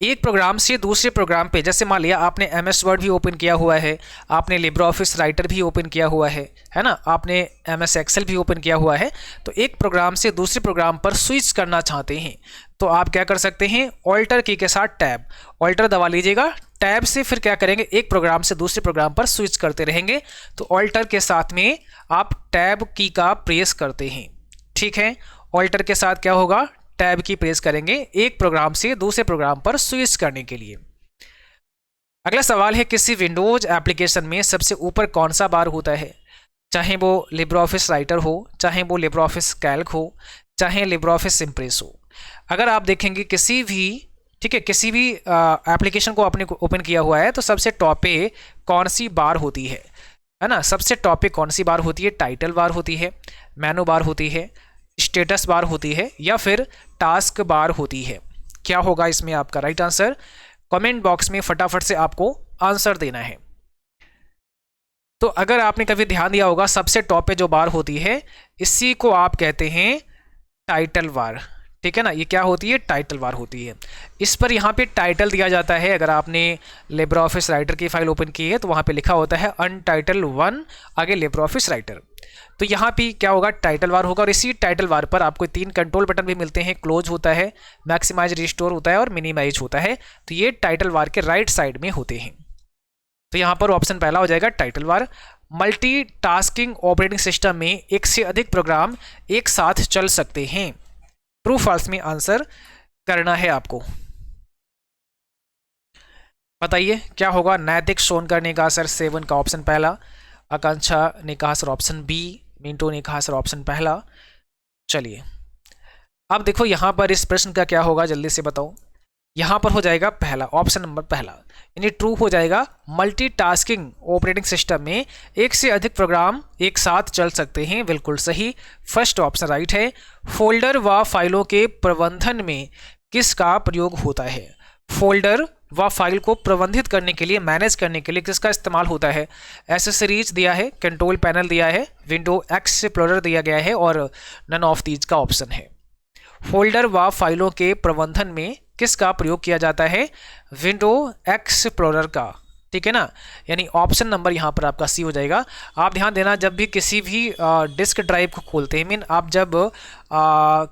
एक प्रोग्राम से दूसरे प्रोग्राम पे, जैसे मान लिया आपने MS वर्ड भी ओपन किया हुआ है, आपने लिब्रे ऑफिस राइटर भी ओपन किया हुआ है ना, आपने MS एक्सेल भी ओपन किया हुआ है, तो एक प्रोग्राम से दूसरे प्रोग्राम पर स्विच करना चाहते हैं तो आप क्या कर सकते हैं, ऑल्टर की के साथ टैब, ऑल्टर दबा लीजिएगा, टैब से फिर क्या करेंगे, एक प्रोग्राम से दूसरे प्रोग्राम पर स्विच करते रहेंगे। तो ऑल्टर के साथ में आप टैब की का प्रेस करते हैं, ठीक है। ऑल्टर के साथ क्या होगा, टैब की प्रेस करेंगे एक प्रोग्राम से दूसरे प्रोग्राम पर स्विच करने के लिए। अगला सवाल है, किसी विंडोज एप्लीकेशन में सबसे ऊपर कौन सा बार होता है, चाहे वो लिब्रे ऑफिस राइटर हो, चाहे वो लिब्रे ऑफिस कैल्क हो, चाहे लिब्रे ऑफिस इम्प्रेस हो। अगर आप देखेंगे किसी भी, ठीक है, किसी भी एप्लीकेशन को आपने ओपन किया हुआ है तो सबसे टॉप पे कौन सी बार होती है ना, सबसे टॉप पे कौन सी बार होती है, टाइटल बार होती है, मेनू बार होती है, स्टेटस बार होती है, या फिर टास्क बार होती है। क्या होगा इसमें आपका राइट आंसर, कमेंट बॉक्स में फटाफट से आपको आंसर देना है। तो अगर आपने कभी ध्यान दिया होगा, सबसे टॉप पे जो बार होती है इसी को आप कहते हैं टाइटल बार, ठीक है ना, ये क्या होती है, टाइटल बार होती है। इस पर यहाँ पे टाइटल दिया जाता है। अगर आपने लिब्रे ऑफिस राइटर की फाइल ओपन की है तो वहाँ पे लिखा होता है अनटाइटल 1 आगे लिब्रे ऑफिस राइटर, तो यहाँ पे क्या होगा, टाइटल बार होगा। और इसी टाइटल बार पर आपको 3 कंट्रोल बटन भी मिलते हैं, क्लोज होता है, मैक्सिमाइज रिस्टोर होता है और मिनिमाइज होता है, तो ये टाइटल बार के राइट साइड में होते हैं। तो यहाँ पर ऑप्शन पहला हो जाएगा title bar. Multitasking operating system में एक से अधिक प्रोग्राम एक साथ चल सकते हैं, ट्रू फॉल्स में आंसर करना है आपको। बताइए क्या होगा, नैतिक सोनकर ने कहा सर 7 का ऑप्शन पहला, आकांक्षा ने कहा सर ऑप्शन बी, मिंटो ने कहा सर ऑप्शन पहला। चलिए अब देखो यहाँ पर इस प्रश्न का क्या होगा, जल्दी से बताओ। यहाँ पर हो जाएगा पहला, ऑप्शन नंबर पहला, यानी ट्रू हो जाएगा। मल्टीटास्किंग ऑपरेटिंग सिस्टम में एक से अधिक प्रोग्राम एक साथ चल सकते हैं, बिल्कुल सही, फर्स्ट ऑप्शन राइट है। फोल्डर व फाइलों के प्रबंधन में किसका प्रयोग होता है, फोल्डर व फाइल को प्रबंधित करने के लिए, मैनेज करने के लिए किसका इस्तेमाल होता है, एसेसरीज दिया है, कंट्रोल पैनल दिया है, विंडो एक्सप्लोरर दिया गया है और नन ऑफ दीज का ऑप्शन है। फोल्डर व फाइलों के प्रबंधन में किसका प्रयोग किया जाता है, विंडो एक्सप्लोरर का, ठीक है ना, यानी ऑप्शन नंबर यहाँ पर आपका सी हो जाएगा। आप ध्यान देना, जब भी किसी भी डिस्क ड्राइव को खोलते हैं, मीन आप जब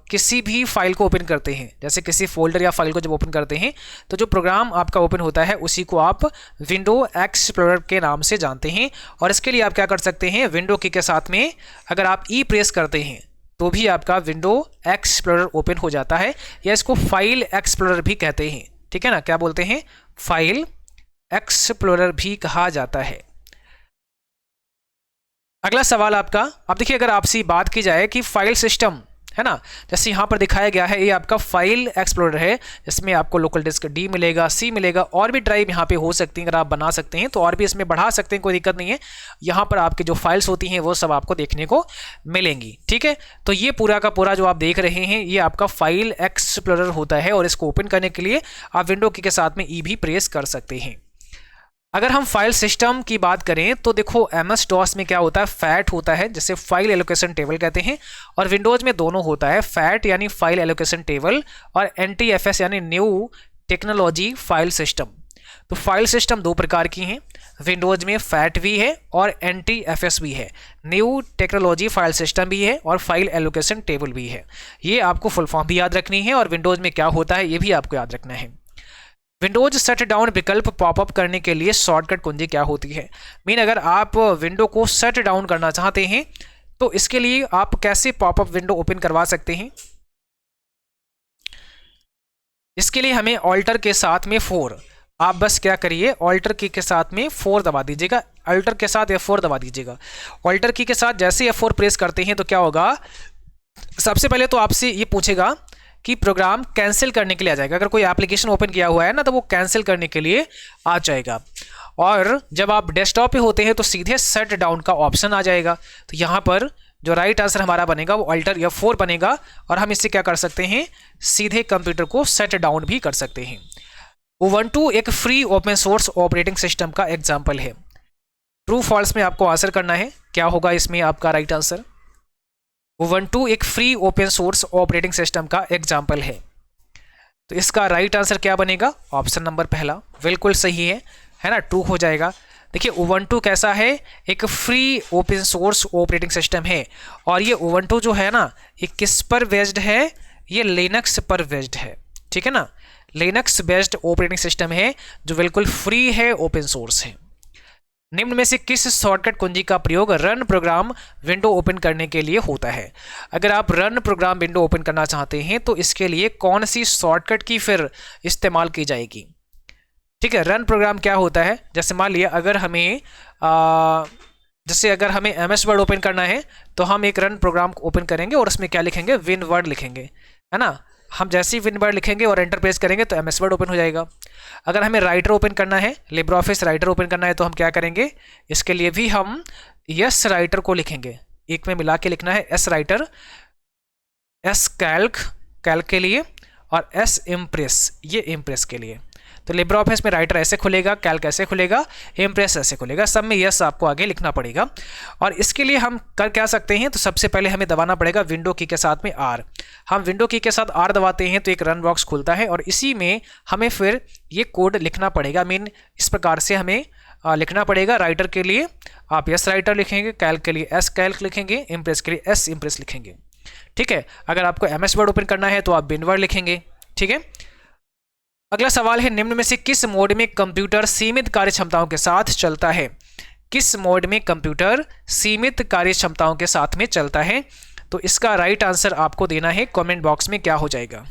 किसी भी फाइल को ओपन करते हैं, जैसे किसी फोल्डर या फाइल को जब ओपन करते हैं तो जो प्रोग्राम आपका ओपन होता है उसी को आप विंडो एक्सप्लोरर के नाम से जानते हैं। और इसके लिए आप क्या कर सकते हैं, विंडो की के साथ में अगर आप ई प्रेस करते हैं तो भी आपका विंडो एक्सप्लोरर ओपन हो जाता है, या इसको फाइल एक्सप्लोरर भी कहते हैं, ठीक है ना, क्या बोलते हैं, फाइल एक्सप्लोरर भी कहा जाता है। अगला सवाल आपका, अब देखिए अगर आपसे बात की जाए कि फाइल सिस्टम है ना, जैसे यहाँ पर दिखाया गया है, ये आपका फाइल एक्सप्लोरर है, इसमें आपको लोकल डिस्क डी मिलेगा, सी मिलेगा, और भी ड्राइव यहाँ पे हो सकती हैं, अगर आप बना सकते हैं तो और भी इसमें बढ़ा सकते हैं, कोई दिक्कत नहीं है। यहाँ पर आपकी जो फाइल्स होती हैं वो सब आपको देखने को मिलेंगी, ठीक है। तो ये पूरा का पूरा जो आप देख रहे हैं ये आपका फाइल एक्सप्लोरर होता है, और इसको ओपन करने के लिए आप विंडो की के साथ में ई भी प्रेस कर सकते हैं। अगर हम फाइल सिस्टम की बात करें तो देखो MS DOS में क्या होता है, फैट होता है, जिसे फाइल एलोकेशन टेबल कहते हैं, और विंडोज में दोनों होता है, फैट यानी फाइल एलोकेशन टेबल और NTFS यानी न्यू टेक्नोलॉजी फाइल सिस्टम। तो फाइल सिस्टम दो प्रकार की हैं, विंडोज में फैट भी है और NTFS भी है, न्यू टेक्नोलॉजी फाइल सिस्टम भी है और फाइल एलोकेशन टेबल भी है। ये आपको फुल फॉर्म भी याद रखनी है और विंडोज में क्या होता है ये भी आपको याद रखना है। विंडोज शट डाउन विकल्प पॉपअप करने के लिए शॉर्टकट कुंजी क्या होती है, मीन अगर आप विंडो को शट डाउन करना चाहते हैं तो इसके लिए आप कैसे पॉपअप विंडो ओपन करवा सकते हैं, इसके लिए हमें ऑल्टर के साथ में 4, आप बस क्या करिए ऑल्टर की के साथ में 4 दबा दीजिएगा, ऑल्टर के साथ F4 दबा दीजिएगा। ऑल्टर की के साथ जैसे F4 प्रेस करते हैं तो क्या होगा, सबसे पहले तो आपसे ये पूछेगा कि प्रोग्राम कैंसिल करने के लिए आ जाएगा, अगर कोई एप्लीकेशन ओपन किया हुआ है ना तो वो कैंसिल करने के लिए आ जाएगा। और जब आप डेस्कटॉप पे होते हैं तो सीधे शट डाउन का ऑप्शन आ जाएगा, तो यहाँ पर जो राइट आंसर हमारा बनेगा वो अल्टर F4 बनेगा, और हम इससे क्या कर सकते हैं, सीधे कंप्यूटर को शट डाउन भी कर सकते हैं। उबंटू एक free open source operating system का एग्जाम्पल है, ट्रू फॉल्स में आपको आंसर करना है, क्या होगा इसमें आपका राइट आंसर। उबंटू एक free open source operating system का एग्जाम्पल है, तो इसका राइट आंसर क्या बनेगा? ऑप्शन नंबर पहला बिल्कुल सही है ना, ट्रू हो जाएगा। देखिए उबंटू कैसा है, एक free open source operating system है, और ये उबंटू जो है ना ये किस पर बेस्ड है? ये लिनक्स पर बेस्ड है, ठीक है ना, लिनक्स बेस्ड ऑपरेटिंग सिस्टम है जो बिल्कुल फ्री है, ओपन सोर्स है। निम्न में से किस शॉर्टकट कुंजी का प्रयोग रन प्रोग्राम विंडो ओपन करने के लिए होता है? अगर आप रन प्रोग्राम विंडो ओपन करना चाहते हैं तो इसके लिए कौन सी शॉर्टकट की फिर इस्तेमाल की जाएगी? ठीक है, रन प्रोग्राम क्या होता है? जैसे मान लिया अगर हमें एम एस वर्ड ओपन करना है तो हम एक रन प्रोग्राम ओपन करेंगे और उसमें क्या लिखेंगे? विन वर्ड लिखेंगे, है ना। हम जैसे ही विन वर्ड लिखेंगे और एंटर प्रेस करेंगे तो एम एस वर्ड ओपन हो जाएगा। अगर हमें राइटर ओपन करना है, लिब्रे ऑफिस राइटर ओपन करना है, तो हम क्या करेंगे? इसके लिए भी हम एस राइटर को लिखेंगे, एक में मिला के लिखना है, S writer, S Calc Calc के लिए, और एस इम्प्रेस ये इम्प्रेस के लिए। तो लिब्रे ऑफिस में राइटर ऐसे खुलेगा, कैल्क ऐसे खुलेगा, इम्प्रेस ऐसे खुलेगा, सब में यस आपको आगे लिखना पड़ेगा। और इसके लिए हम कर क्या सकते हैं? तो सबसे पहले हमें दबाना पड़ेगा विंडो की के साथ में आर। हम विंडो की के साथ आर दबाते हैं तो एक रन बॉक्स खुलता है और इसी में हमें फिर ये कोड लिखना पड़ेगा। मीन इस प्रकार से हमें लिखना पड़ेगा। राइटर के लिए आप एस राइटर लिखेंगे, कैल्क के लिए एस कैल्क लिखेंगे, इम्प्रेस के लिए एस इम्प्रेस लिखेंगे, ठीक है। अगर आपको एम एस वर्ड ओपन करना है तो आप बिन वर्ड लिखेंगे, ठीक है। अगला सवाल है, निम्न में से किस मोड में कंप्यूटर सीमित कार्य क्षमताओं के साथ चलता है? किस मोड में कंप्यूटर सीमित कार्य क्षमताओं के साथ में चलता है? तो इसका राइट आंसर आपको देना है कमेंट बॉक्स में, क्या हो जाएगा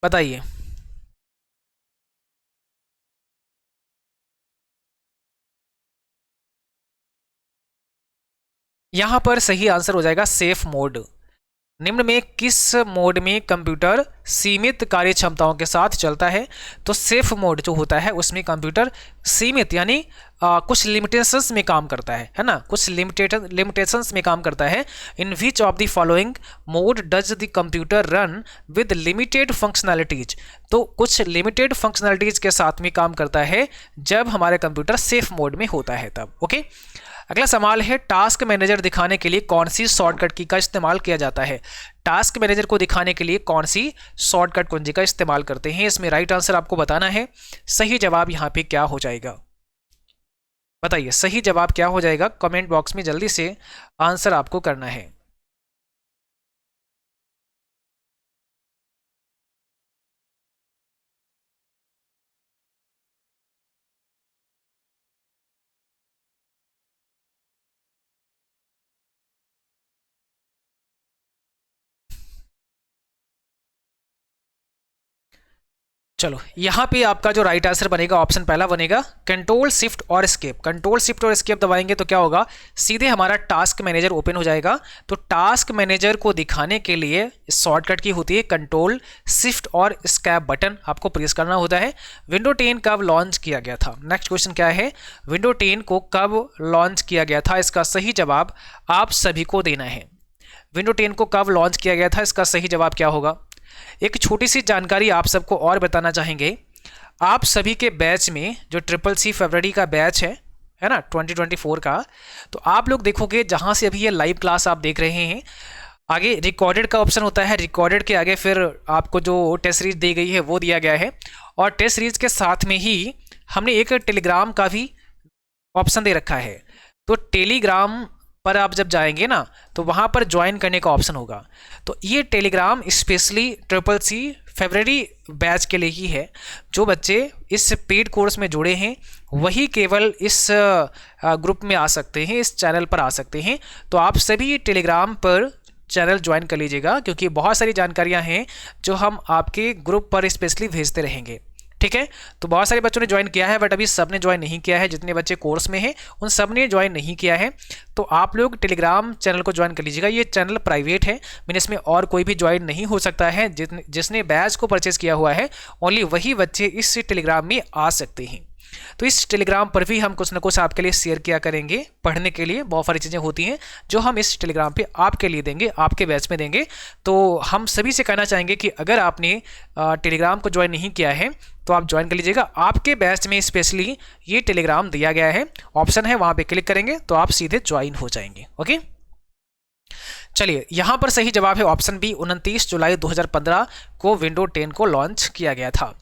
बताइए। यहां पर सही आंसर हो जाएगा सेफ मोड। निम्न में किस मोड में कंप्यूटर सीमित कार्य क्षमताओं के साथ चलता है? तो सेफ मोड जो होता है उसमें कंप्यूटर सीमित यानी कुछ लिमिटेशंस में काम करता है ना, कुछ लिमिटेशंस में काम करता है। In which of the following mode does the computer run with limited functionalities? तो कुछ लिमिटेड फंक्शनैलिटीज के साथ में काम करता है जब हमारे कंप्यूटर सेफ मोड में होता है तब, ओके। अगला सवाल है, टास्क मैनेजर दिखाने के लिए कौन सी शॉर्टकट की का इस्तेमाल किया जाता है? टास्क मैनेजर को दिखाने के लिए कौन सी शॉर्टकट कुंजी का इस्तेमाल करते हैं? इसमें राइट आंसर आपको बताना है। सही जवाब यहाँ पे क्या हो जाएगा बताइए, सही जवाब क्या हो जाएगा? कमेंट बॉक्स में जल्दी से आंसर आपको करना है। चलो यहाँ पे आपका जो राइट आंसर बनेगा ऑप्शन पहला बनेगा, कंट्रोल शिफ्ट और एस्केप। कंट्रोल शिफ्ट और एस्केप दबाएंगे तो क्या होगा? सीधे हमारा टास्क मैनेजर ओपन हो जाएगा। तो टास्क मैनेजर को दिखाने के लिए शॉर्टकट की होती है कंट्रोल शिफ्ट और एस्केप बटन आपको प्रेस करना होता है। विंडो 10 कब लॉन्च किया गया था? नेक्स्ट क्वेश्चन क्या है, विंडो 10 को कब लॉन्च किया गया था? इसका सही जवाब आप सभी को देना है। विंडो 10 को कब लॉन्च किया गया था, इसका सही जवाब क्या होगा? एक छोटी सी जानकारी आप सबको और बताना चाहेंगे। आप सभी के बैच में जो CCC फरवरी का बैच है ना 2024 का, तो आप लोग देखोगे जहां से अभी ये लाइव क्लास आप देख रहे हैं, आगे रिकॉर्डेड का ऑप्शन होता है। रिकॉर्डेड के आगे फिर आपको जो टेस्ट सीरीज दी गई है वो दिया गया है, और टेस्ट सीरीज के साथ में ही हमने एक टेलीग्राम का भी ऑप्शन दे रखा है। तो टेलीग्राम पर आप जब जाएंगे ना तो वहाँ पर ज्वाइन करने का ऑप्शन होगा। तो ये टेलीग्राम स्पेशली CCC फरवरी बैच के लिए ही है। जो बच्चे इस पेड कोर्स में जुड़े हैं वही केवल इस ग्रुप में आ सकते हैं, इस चैनल पर आ सकते हैं। तो आप सभी टेलीग्राम पर चैनल ज्वाइन कर लीजिएगा, क्योंकि बहुत सारी जानकारियाँ हैं जो हम आपके ग्रुप पर स्पेशली भेजते रहेंगे, ठीक है। तो बहुत सारे बच्चों ने ज्वाइन किया है, बट अभी सब ने ज्वाइन नहीं किया है। जितने बच्चे कोर्स में हैं उन सब ने ज्वाइन नहीं किया है। तो आप लोग टेलीग्राम चैनल को ज्वाइन कर लीजिएगा। ये चैनल प्राइवेट है, मैंने इसमें और कोई भी ज्वाइन नहीं हो सकता है। जिसने बैच को परचेज किया हुआ है ओनली वही बच्चे इस टेलीग्राम में आ सकते हैं। तो इस टेलीग्राम पर भी हम कुछ ना कुछ आपके लिए शेयर किया करेंगे। पढ़ने के लिए बहुत सारी चीज़ें होती हैं जो हम इस टेलीग्राम पे आपके लिए देंगे, आपके बैच में देंगे। तो हम सभी से कहना चाहेंगे कि अगर आपने टेलीग्राम को ज्वाइन नहीं किया है तो आप ज्वाइन कर लीजिएगा। आपके बैच में स्पेशली ये टेलीग्राम दिया गया है, ऑप्शन है, वहाँ पे क्लिक करेंगे तो आप सीधे ज्वाइन हो जाएंगे, ओके। चलिए यहाँ पर सही जवाब है ऑप्शन बी, 29 जुलाई 2015 को विंडो 10 को लॉन्च किया गया था।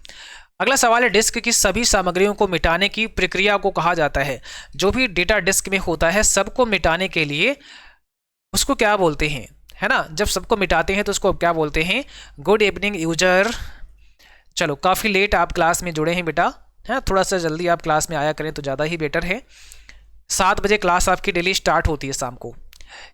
अगला सवाल है, डिस्क की सभी सामग्रियों को मिटाने की प्रक्रिया को कहा जाता है। जो भी डेटा डिस्क में होता है सबको मिटाने के लिए उसको क्या बोलते हैं, है ना। जब सबको मिटाते हैं तो उसको क्या बोलते हैं। Good evening user. चलो काफ़ी लेट आप क्लास में जुड़े हैं बेटा, है थोड़ा सा जल्दी आप क्लास में आया करें तो ज़्यादा ही बेटर है। 7 बजे क्लास आपकी डेली स्टार्ट होती है शाम को।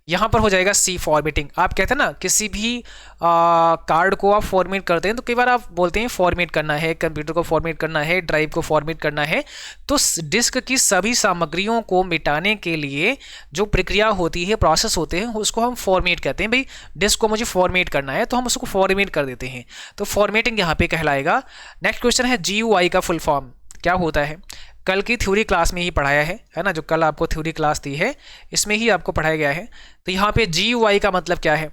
यहाँ पर हो जाएगा सी, फॉर्मेटिंग। आप कहते हैं ना किसी भी कार्ड को आप फॉर्मेट करते हैं तो कई बार आप बोलते हैं फॉर्मेट करना है, कंप्यूटर को फॉर्मेट करना है, ड्राइव को फॉर्मेट करना है। तो डिस्क की सभी सामग्रियों को मिटाने के लिए जो प्रक्रिया होती है, प्रोसेस होते हैं, उसको हम फॉर्मेट कहते हैं। भाई डिस्क को मुझे फॉर्मेट करना है तो हम उसको फॉर्मेट कर देते हैं, तो फॉर्मेटिंग यहाँ पे कहलाएगा। नेक्स्ट क्वेश्चन है, GUI का फुल फॉर्म क्या होता है। कल की थ्योरी क्लास में ही पढ़ाया है ना, जो कल आपको थ्योरी क्लास दी है इसमें ही आपको पढ़ाया गया है। तो यहाँ पे GUI का मतलब क्या है।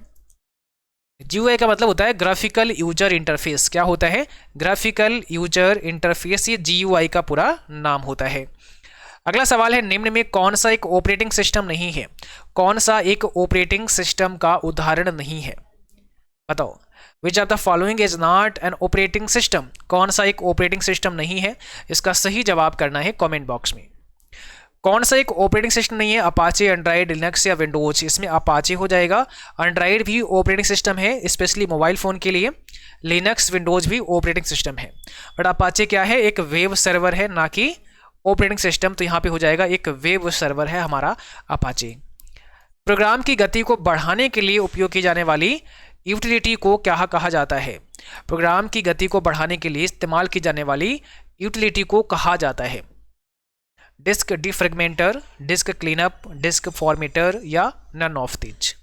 GUI का मतलब होता है ग्राफिकल यूजर इंटरफेस। क्या होता है, ग्राफिकल यूजर इंटरफेस, ये GUI का पूरा नाम होता है। अगला सवाल है, निम्न में कौन सा एक ऑपरेटिंग सिस्टम नहीं है। कौन सा एक ऑपरेटिंग सिस्टम का उदाहरण नहीं है, बताओ। विच of the following is not an operating system. कौन सा एक ऑपरेटिंग सिस्टम नहीं है, इसका सही जवाब करना है कमेंट बॉक्स में। कौन सा एक ऑपरेटिंग सिस्टम नहीं है, अपाचे, एंड्राइड, लिनक्स या विंडोज। इसमें अपाचे हो जाएगा। एंड्राइड भी ऑपरेटिंग सिस्टम है स्पेशली मोबाइल फ़ोन के लिए। लिनक्स, विंडोज भी ऑपरेटिंग सिस्टम है, बट अपाचे क्या है, एक वेब सर्वर है ना कि ऑपरेटिंग सिस्टम। तो यहाँ पे हो जाएगा एक वेब सर्वर है हमारा अपाचे। प्रोग्राम की गति को बढ़ाने के लिए उपयोग की जाने वाली यूटिलिटी को क्या कहा जाता है। प्रोग्राम की गति को बढ़ाने के लिए इस्तेमाल की जाने वाली यूटिलिटी को कहा जाता है। Disk defragmenter, disk cleanup, disk formatter या नन ऑफ दीज।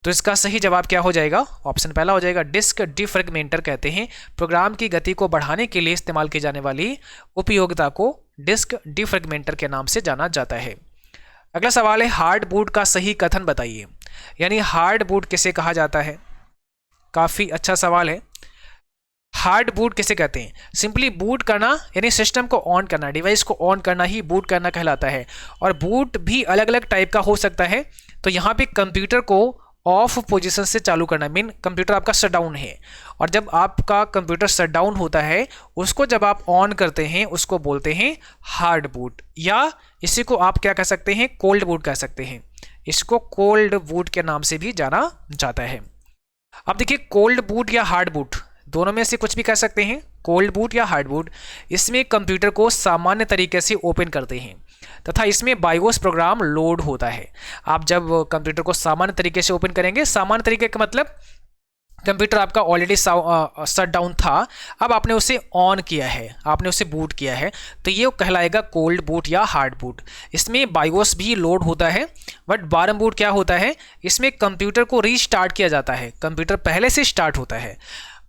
तो इसका सही जवाब क्या हो जाएगा, ऑप्शन पहला हो जाएगा। डिस्क डिफ्रेगमेंटर कहते हैं प्रोग्राम की गति को बढ़ाने के लिए इस्तेमाल की जाने वाली उपयोगिता को डिस्क डिफ्रेगमेंटर के नाम से जाना जाता है। अगला सवाल है, हार्ड बूट का सही कथन बताइए। यानी हार्ड बूट किसे कहा जाता है। काफ़ी अच्छा सवाल है। हार्ड बूट किसे कहते हैं। सिंपली बूट करना यानी सिस्टम को ऑन करना, डिवाइस को ऑन करना ही बूट करना कहलाता है। और बूट भी अलग अलग टाइप का हो सकता है। तो यहाँ पे कंप्यूटर को ऑफ पोजीशन से चालू करना, मीन कंप्यूटर आपका शट डाउन है, और जब आपका कंप्यूटर शट डाउन होता है उसको जब आप ऑन करते हैं उसको बोलते हैं हार्ड बूट, या इसी को आप क्या कह सकते हैं, कोल्ड बूट कह सकते हैं। इसको कोल्ड बूट के नाम से भी जाना जाता है। अब देखिए, कोल्ड बूट या हार्ड बूट दोनों में से कुछ भी कह सकते हैं, कोल्ड बूट या हार्ड बूट। इसमें कंप्यूटर को सामान्य तरीके से ओपन करते हैं तथा इसमें बायोस प्रोग्राम लोड होता है। आप जब कंप्यूटर को सामान्य तरीके से ओपन करेंगे, सामान्य तरीके का मतलब कंप्यूटर आपका ऑलरेडी शट डाउन था, अब आपने उसे ऑन किया है, आपने उसे बूट किया है, तो ये कहलाएगा कोल्ड बूट या हार्ड बूट। इसमें बायोस भी लोड होता है, बट बारम बूट क्या होता है, इसमें कंप्यूटर को रीस्टार्ट किया जाता है। कंप्यूटर पहले से स्टार्ट होता है,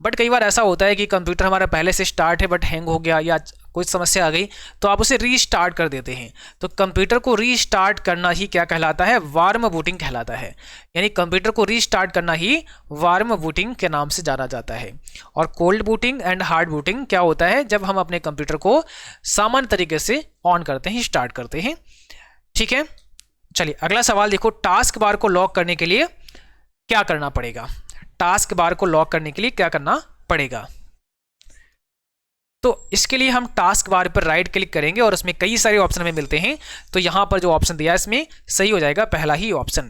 बट कई बार ऐसा होता है कि कंप्यूटर हमारा पहले से स्टार्ट है बट हैंग हो गया या कोई समस्या आ गई तो आप उसे रीस्टार्ट कर देते हैं। तो कंप्यूटर को रीस्टार्ट करना ही क्या कहलाता है, वार्म बूटिंग कहलाता है। यानी कंप्यूटर को रीस्टार्ट करना ही वार्म बूटिंग के नाम से जाना जाता है। और cold booting and hard booting क्या होता है, जब हम अपने कंप्यूटर को सामान्य तरीके से ऑन करते हैं, स्टार्ट करते हैं। ठीक है, चलिए अगला सवाल देखो, टास्क बार को लॉक करने के लिए क्या करना पड़ेगा। टास्क बार को लॉक करने के लिए क्या करना पड़ेगा। तो इसके लिए हम टास्क बार पर राइट क्लिक करेंगे और उसमें कई सारे ऑप्शन हमें मिलते हैं। तो यहां पर जो ऑप्शन दिया है इसमें सही हो जाएगा पहला ही ऑप्शन।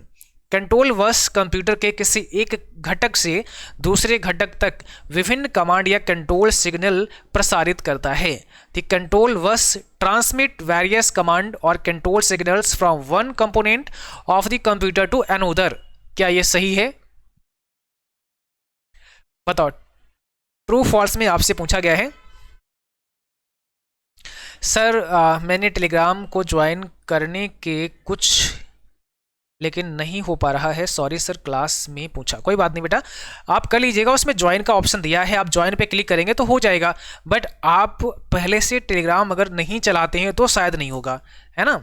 कंट्रोल वर्स कंप्यूटर के किसी एक घटक से दूसरे घटक तक विभिन्न कमांड या कंट्रोल सिग्नल प्रसारित करता है। The control bus transmit various command और control signals from one component of the computer to another. क्या यह सही है, बताओ। ट्रू फॉल्स में आपसे पूछा गया है। सर मैंने टेलीग्राम को ज्वाइन करने के कुछ लेकिन नहीं हो पा रहा है, सॉरी सर, क्लास में पूछा। कोई बात नहीं बेटा, आप कर लीजिएगा, उसमें ज्वाइन का ऑप्शन दिया है, आप ज्वाइन पे क्लिक करेंगे तो हो जाएगा। बट आप पहले से टेलीग्राम अगर नहीं चलाते हैं तो शायद नहीं होगा, है ना।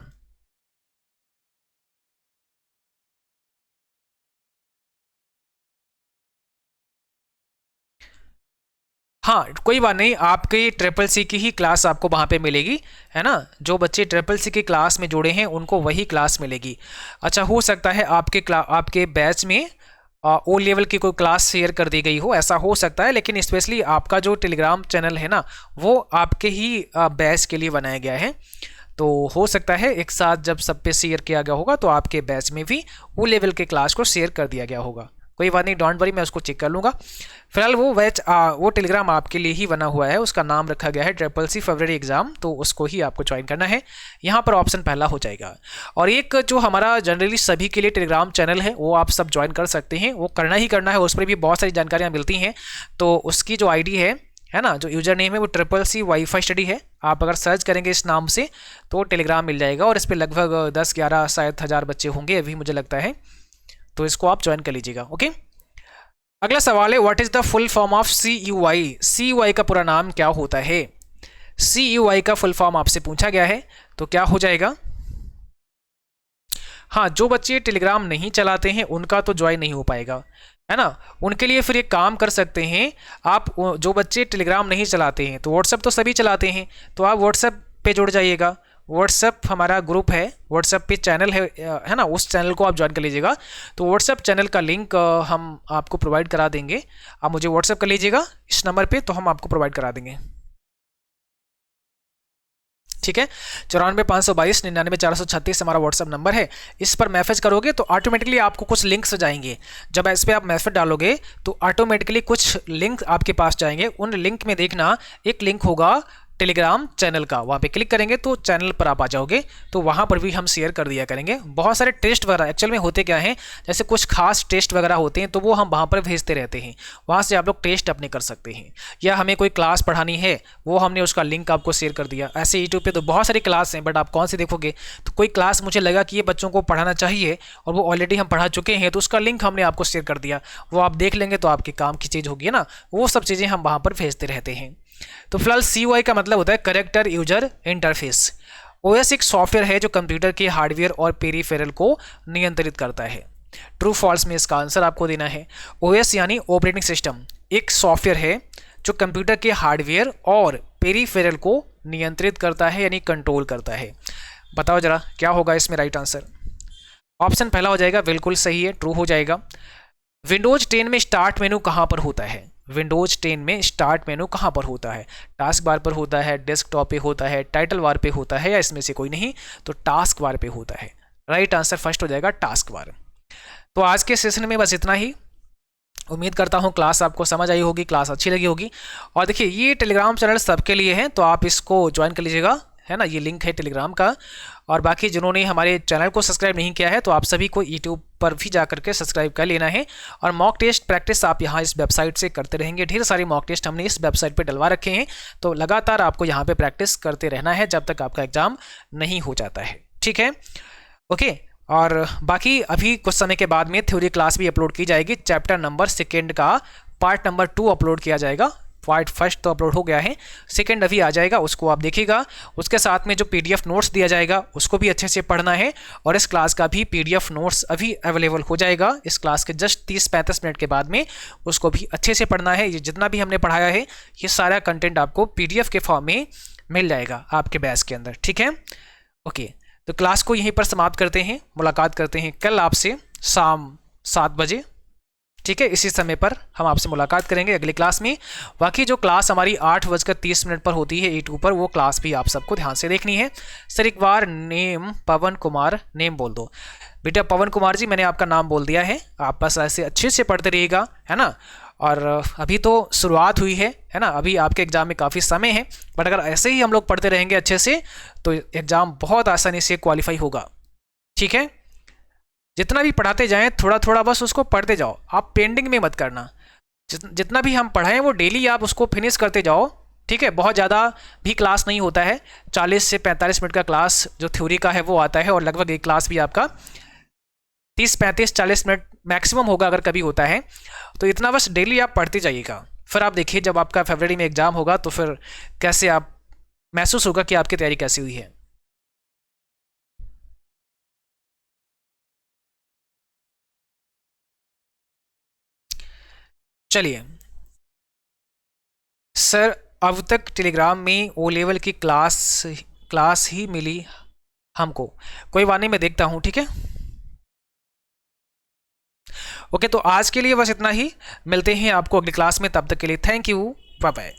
हाँ कोई बात नहीं, आपकी ट्रिपल सी की ही क्लास आपको वहाँ पे मिलेगी, है ना। जो बच्चे ट्रिपल सी की क्लास में जुड़े हैं उनको वही क्लास मिलेगी। अच्छा, हो सकता है आपके बैच में ओ लेवल की कोई क्लास शेयर कर दी गई हो, ऐसा हो सकता है, लेकिन स्पेशली आपका जो टेलीग्राम चैनल है ना, वो आपके ही बैच के लिए बनाया गया है। तो हो सकता है एक साथ जब सब पे शेयर किया गया होगा तो आपके बैच में भी वो लेवल के क्लास को शेयर कर दिया गया होगा। कोई बात नहीं, डोंट वरी, मैं उसको चेक कर लूँगा। फिलहाल वो टेलीग्राम आपके लिए ही बना हुआ है, उसका नाम रखा गया है ट्रिपल सी फरवरी एग्जाम, तो उसको ही आपको ज्वाइन करना है। यहाँ पर ऑप्शन पहला हो जाएगा। और एक जो हमारा जनरली सभी के लिए टेलीग्राम चैनल है वो आप सब ज्वाइन कर सकते हैं, वो करना ही करना है, उस पर भी बहुत सारी जानकारियाँ मिलती हैं। तो उसकी जो आईडी है ना, जो यूजर नेम है वो ट्रिपल सी वाईफाई स्टडी है। आप अगर सर्च करेंगे इस नाम से तो टेलीग्राम मिल जाएगा, और इस पर लगभग 10-11 शायद हज़ार बच्चे होंगे अभी मुझे लगता है, तो इसको आप ज्वाइन कर लीजिएगा। ओके, अगला सवाल है, what is the full form of C U I. C U I का पूरा नाम क्या होता है? सी यू आई का फुल फॉर्म आपसे पूछा गया है, तो क्या हो जाएगा? हाँ, जो बच्चे टेलीग्राम नहीं चलाते हैं उनका तो ज्वाइन नहीं हो पाएगा, है ना। उनके लिए फिर एक काम कर सकते हैं आप, जो बच्चे टेलीग्राम नहीं चलाते हैं तो व्हाट्सएप तो सभी चलाते हैं, तो आप व्हाट्सएप पे जुड़ जाइएगा। व्हाट्सएप हमारा ग्रुप है, व्हाट्सएप पे चैनल है ना, उस चैनल को आप ज्वाइन कर लीजिएगा। तो व्हाट्सएप चैनल का लिंक हम आपको प्रोवाइड करा देंगे, आप मुझे व्हाट्सएप कर लीजिएगा इस नंबर पे, तो हम आपको प्रोवाइड करा देंगे। ठीक है, 94 522 99 436 हमारा व्हाट्सअप नंबर है। इस पर मैसेज करोगे तो ऑटोमेटिकली आपको कुछ लिंक्स जाएंगे। जब इस पर आप मैसेज डालोगे तो ऑटोमेटिकली कुछ लिंक आपके पास जाएंगे। उन लिंक में देखना एक लिंक होगा टेलीग्राम चैनल का, वहाँ पे क्लिक करेंगे तो चैनल पर आप आ जाओगे, तो वहाँ पर भी हम शेयर कर दिया करेंगे बहुत सारे टेस्ट वगैरह। एक्चुअल में होते क्या हैं, जैसे कुछ खास टेस्ट वगैरह होते हैं तो वो हम वहाँ पर भेजते रहते हैं, वहाँ से आप लोग टेस्ट अपने कर सकते हैं। या हमें कोई क्लास पढ़ानी है, वो हमने उसका लिंक आपको शेयर कर दिया। ऐसे यूट्यूब पे तो बहुत सारी क्लास हैं, बट आप कौन सी देखोगे। तो कोई क्लास मुझे लगा कि ये बच्चों को पढ़ाना चाहिए और वो ऑलरेडी हम पढ़ा चुके हैं, तो उसका लिंक हमने आपको शेयर कर दिया, वो आप देख लेंगे तो आपके काम की चीज़ होगी ना। वो सब चीज़ें हम वहाँ पर भेजते रहते हैं। तो फिलहाल CUI का मतलब होता है करेक्टर यूजर इंटरफेस। OS एक सॉफ्टवेयर है जो कंप्यूटर के हार्डवेयर और पेरीफेरल को नियंत्रित करता है। ट्रू फॉल्स में इसका आंसर आपको देना है। OS यानी ऑपरेटिंग सिस्टम एक सॉफ्टवेयर है जो कंप्यूटर के हार्डवेयर और पेरीफेरल को नियंत्रित करता है, यानी कंट्रोल करता है। बताओ जरा क्या होगा इसमें राइट आंसर? ऑप्शन पहला हो जाएगा, बिल्कुल सही है, ट्रू हो जाएगा। विंडोज 10 में स्टार्ट मेनू कहाँ पर होता है? विंडोज 10 में स्टार्ट मेनू कहाँ पर होता है? टास्क बार पर होता है, डेस्कटॉप पे होता है, टाइटल बार पे होता है, या इसमें से कोई नहीं? तो टास्क बार पे होता है। राइट आंसर फर्स्ट हो जाएगा, टास्क बार। तो आज के सेशन में बस इतना ही। उम्मीद करता हूँ क्लास आपको समझ आई होगी, क्लास अच्छी लगी होगी। और देखिए ये टेलीग्राम चैनल सबके लिए है, तो आप इसको ज्वाइन कर लीजिएगा, है ना, ये लिंक है टेलीग्राम का। और बाकी जिन्होंने हमारे चैनल को सब्सक्राइब नहीं किया है तो आप सभी को यूट्यूब पर भी जा करके सब्सक्राइब कर लेना है। और मॉक टेस्ट प्रैक्टिस आप यहाँ इस वेबसाइट से करते रहेंगे। ढेर सारे मॉक टेस्ट हमने इस वेबसाइट पे डलवा रखे हैं, तो लगातार आपको यहाँ पे प्रैक्टिस करते रहना है जब तक आपका एग्जाम नहीं हो जाता है। ठीक है, ओके। और बाकी अभी कुछ समय के बाद में थ्योरी क्लास भी अपलोड की जाएगी। चैप्टर नंबर 2 का पार्ट नंबर 2 अपलोड किया जाएगा। पार्ट फर्स्ट तो अपलोड हो गया है, सेकंड अभी आ जाएगा, उसको आप देखिएगा। उसके साथ में जो PDF नोट्स दिया जाएगा उसको भी अच्छे से पढ़ना है, और इस क्लास का भी PDF नोट्स अभी अवेलेबल हो जाएगा। इस क्लास के जस्ट 30-35 मिनट के बाद में उसको भी अच्छे से पढ़ना है। ये जितना भी हमने पढ़ाया है ये सारा कंटेंट आपको PDF के फॉर्म में मिल जाएगा आपके बैच के अंदर। ठीक है, ओके। तो क्लास को यहीं पर समाप्त करते हैं, मुलाकात करते हैं कल आपसे शाम 7 बजे। ठीक है, इसी समय पर हम आपसे मुलाकात करेंगे अगली क्लास में। बाकी जो क्लास हमारी 8:30 पर होती है YouTube पर, वो क्लास भी आप सबको ध्यान से देखनी है। सर एक बार नेम पवन कुमार नेम बोल दो। बेटा पवन कुमार जी, मैंने आपका नाम बोल दिया है, आप बस ऐसे अच्छे से पढ़ते रहिएगा, है ना। और अभी तो शुरुआत हुई है ना, अभी आपके एग्ज़ाम में काफ़ी समय है, बट अगर ऐसे ही हम लोग पढ़ते रहेंगे अच्छे से तो एग्ज़ाम बहुत आसानी से क्वालिफाई होगा। ठीक है, जितना भी पढ़ाते जाएं थोड़ा थोड़ा बस उसको पढ़ते जाओ, आप पेंडिंग में मत करना। जितना भी हम पढ़ाएं वो डेली आप उसको फिनिश करते जाओ। ठीक है, बहुत ज़्यादा भी क्लास नहीं होता है, 40 से 45 मिनट का क्लास जो थ्योरी का है वो आता है, और लगभग एक क्लास भी आपका 30-35-40 मिनट मैक्सिमम होगा अगर कभी होता है। तो इतना बस डेली आप पढ़ते जाइएगा, फिर आप देखिए जब आपका फरवरी में एग्ज़ाम होगा तो फिर कैसे आप महसूस होगा कि आपकी तैयारी कैसी हुई है। चलिए, सर अब तक टेलीग्राम में ओ लेवल की क्लास ही मिली हमको। कोई बात नहीं, मैं देखता हूँ, ठीक है। ओके, तो आज के लिए बस इतना ही। मिलते हैं आपको अगली क्लास में, तब तक के लिए थैंक यू, बाय बाय।